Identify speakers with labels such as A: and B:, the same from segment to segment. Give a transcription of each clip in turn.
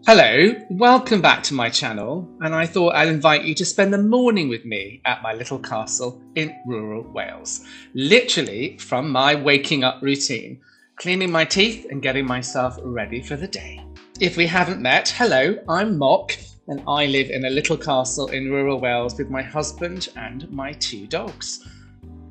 A: Hello, welcome back to my channel, and I thought I'd invite you to spend the morning with me at my little castle in rural Wales. Literally from my waking up routine, cleaning my teeth and getting myself ready for the day. If we haven't met, hello, I'm Mok, and I live in a little castle in rural Wales with my husband and my two dogs.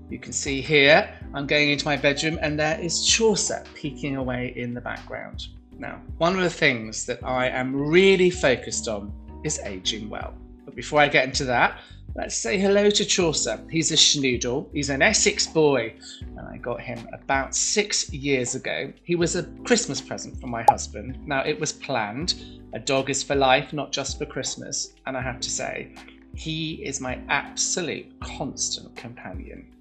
A: You can see here, I'm going into my bedroom and there is Chaucer peeking away in the background. Now, one of the things that I am really focused on is aging well. But before I get into that, let's say hello to Chaucer. He's a schnoodle. He's an Essex boy, and I got him about 6 years ago. He was a Christmas present from my husband. Now, it was planned. A dog is for life, not just for Christmas. And I have to say, he is my absolute constant companion.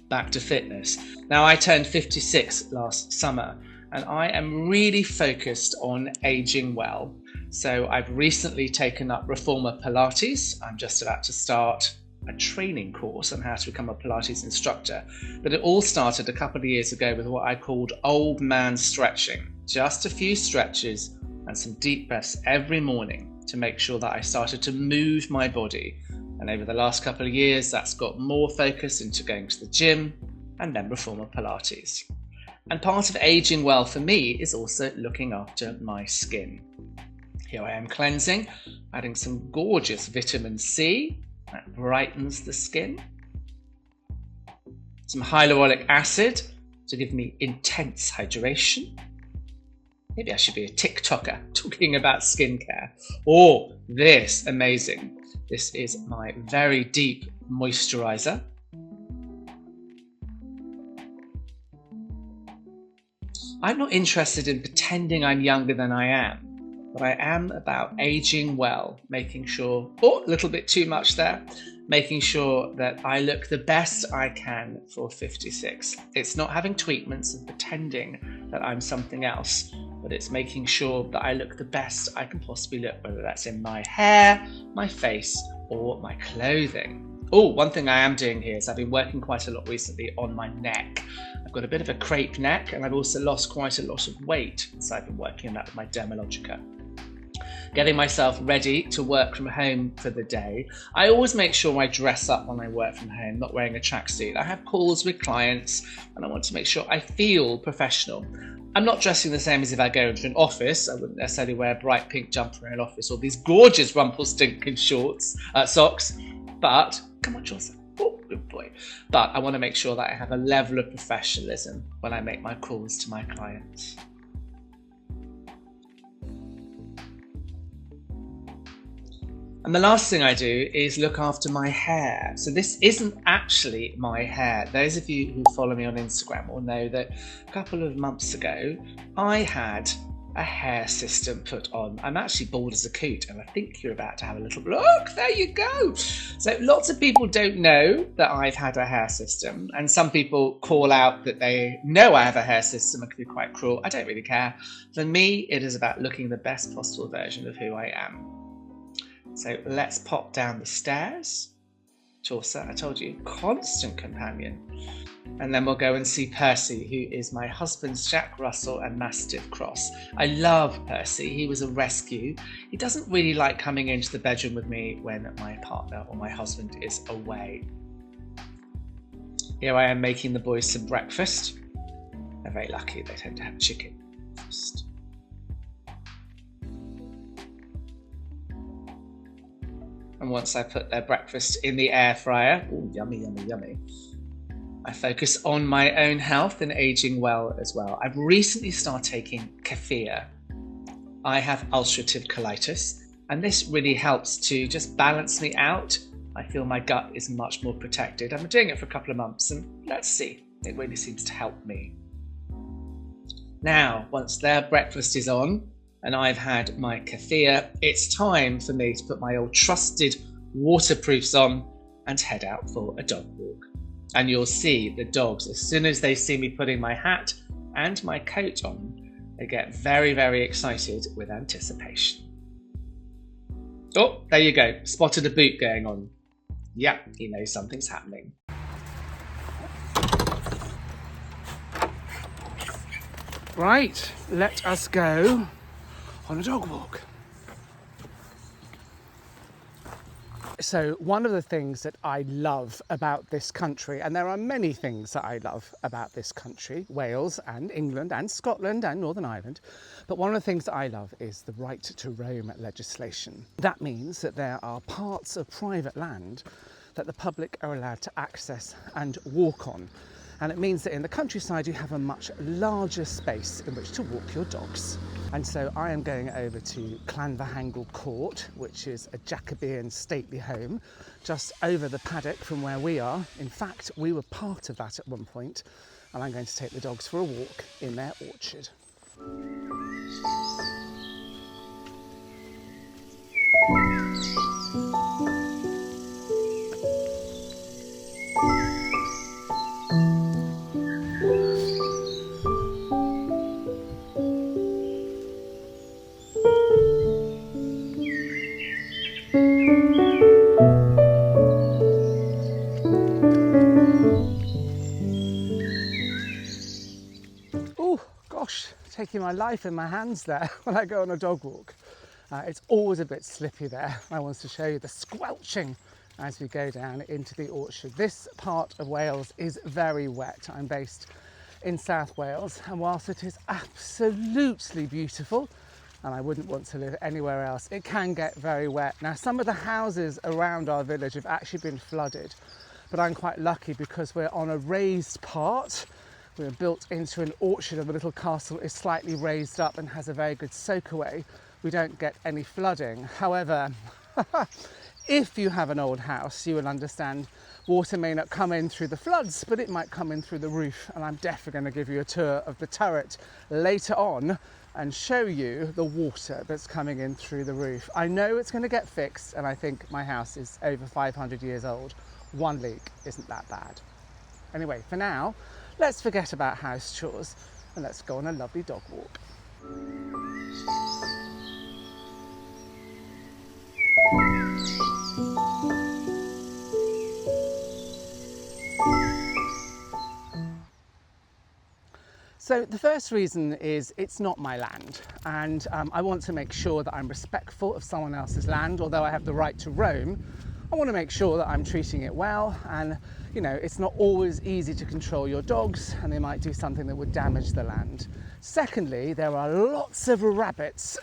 A: Back to fitness. Now, I turned 56 last summer, and I am really focused on aging well. So I've recently taken up Reformer Pilates. I'm just about to start a training course on how to become a Pilates instructor. But it all started a couple of years ago with what I called old man stretching. Just a few stretches and some deep breaths every morning to make sure that I started to move my body. And over the last couple of years, that's got more focus into going to the gym and then Reformer Pilates. And part of aging well for me is also looking after my skin. Here I am cleansing, adding some gorgeous vitamin C that brightens the skin. Some hyaluronic acid to give me intense hydration. Maybe I should be a TikToker talking about skincare. Oh, this, amazing. This is my very deep moisturizer. I'm not interested in pretending I'm younger than I am, but I am about aging well, making sure, a little bit too much there, making sure that I look the best I can for 56. It's not having treatments and pretending that I'm something else, but it's making sure that I look the best I can possibly look, whether that's in my hair, my face, or my clothing. Oh, one thing I am doing here is I've been working quite a lot recently on my neck. I've got a bit of a crepe neck and I've also lost quite a lot of weight, so I've been working on that with my Dermalogica. Getting myself ready to work from home for the day. I always make sure I dress up when I work from home, not wearing a tracksuit. I have calls with clients and I want to make sure I feel professional. I'm not dressing the same as if I go into an office. I wouldn't necessarily wear a bright pink jumper in an office or these gorgeous Rumpelstiltskin socks, but come on, Chaucer. Oh, good boy. But I want to make sure that I have a level of professionalism when I make my calls to my clients. And the last thing I do is look after my hair. So this isn't actually my hair. Those of you who follow me on Instagram will know that a couple of months ago, I had a hair system put on. I'm actually bald as a coot, and I think you're about to have a little look. There you go. So lots of people don't know that I've had a hair system, and some people call out that they know I have a hair system and can be quite cruel. I don't really care. For me, it is about looking the best possible version of who I am. So let's pop down the stairs. Chaucer, I told you, constant companion. And then we'll go and see Percy, who is my husband's Jack Russell and Mastiff cross. I love Percy. He was a rescue. He doesn't really like coming into the bedroom with me when my partner or my husband is away. Here I am making the boys some breakfast. They're very lucky. They tend to have chicken first. And once I put their breakfast in the air fryer, ooh, yummy, yummy, yummy, I focus on my own health and aging well as well. I've recently started taking kefir. I have ulcerative colitis, and this really helps to just balance me out. I feel my gut is much more protected. I've been doing it for a couple of months, and let's see, it really seems to help me. Now, once their breakfast is on, and I've had my kefir, it's time for me to put my old trusted waterproofs on and head out for a dog walk. And you'll see the dogs, as soon as they see me putting my hat and my coat on, they get very, very excited with anticipation. Oh, there you go. Spotted a boot going on. Yeah, he knows something's happening. Right, let us go on a dog walk. So one of the things that I love about this country, and there are many things that I love about this country, Wales and England and Scotland and Northern Ireland, but one of the things that I love is the right to roam legislation. That means that there are parts of private land that the public are allowed to access and walk on. And it means that in the countryside you have a much larger space in which to walk your dogs. And so I am going over to Llanfihangel Court, which is a Jacobean stately home, just over the paddock from where we are. In fact, we were part of that at one point, and I'm going to take the dogs for a walk in their orchard. Taking my life in my hands there when I go on a dog walk. It's always a bit slippy there. I want to show you the squelching as we go down into the orchard. This part of Wales is very wet. I'm based in South Wales, and whilst it is absolutely beautiful, and I wouldn't want to live anywhere else, it can get very wet. Now, some of the houses around our village have actually been flooded, but I'm quite lucky because we're on a raised part. We're built into an orchard and the little castle is slightly raised up and has a very good soakaway. We don't get any flooding. However, if you have an old house, you will understand water may not come in through the floods, but it might come in through the roof. And I'm definitely going to give you a tour of the turret later on and show you the water that's coming in through the roof. I know it's going to get fixed, and I think my house is over 500 years old. One leak isn't that bad. Anyway, for now, let's forget about house chores and let's go on a lovely dog walk. So the first reason is it's not my land, and I want to make sure that I'm respectful of someone else's land. Although I have the right to roam, I want to make sure that I'm treating it well, and you know, it's not always easy to control your dogs, and they might do something that would damage the land. Secondly, there are lots of rabbits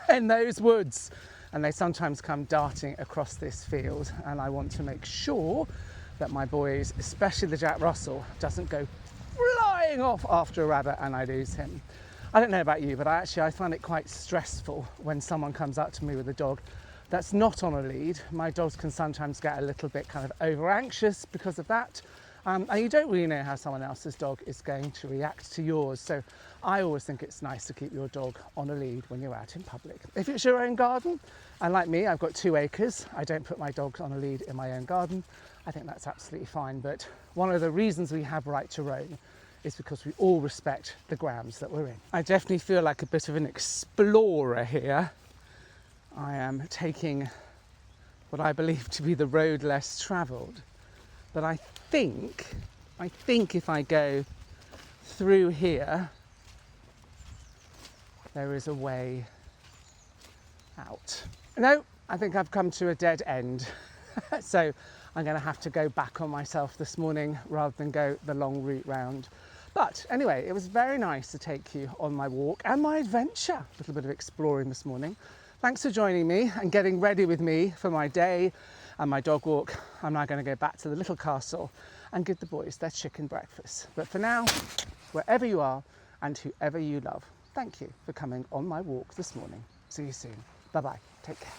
A: in those woods, and they sometimes come darting across this field, and I want to make sure that my boys, especially the Jack Russell, doesn't go flying off after a rabbit and I lose him. I don't know about you, but I find it quite stressful when someone comes up to me with a dog that's not on a lead. My dogs can sometimes get a little bit kind of over anxious because of that. And you don't really know how someone else's dog is going to react to yours. So I always think it's nice to keep your dog on a lead when you're out in public. If it's your own garden, and like me, I've got 2 acres, I don't put my dogs on a lead in my own garden. I think that's absolutely fine. But one of the reasons we have right to roam is because we all respect the grounds that we're in. I definitely feel like a bit of an explorer here. I am taking what I believe to be the road less travelled, but I think if I go through here, there is a way out. No, I think I've come to a dead end. So I'm going to have to go back on myself this morning rather than go the long route round. But anyway, it was very nice to take you on my walk and my adventure. A little bit of exploring this morning. Thanks for joining me and getting ready with me for my day and my dog walk. I'm now going to go back to the little castle and give the boys their chicken breakfast. But for now, wherever you are and whoever you love, thank you for coming on my walk this morning. See you soon. Bye-bye. Take care.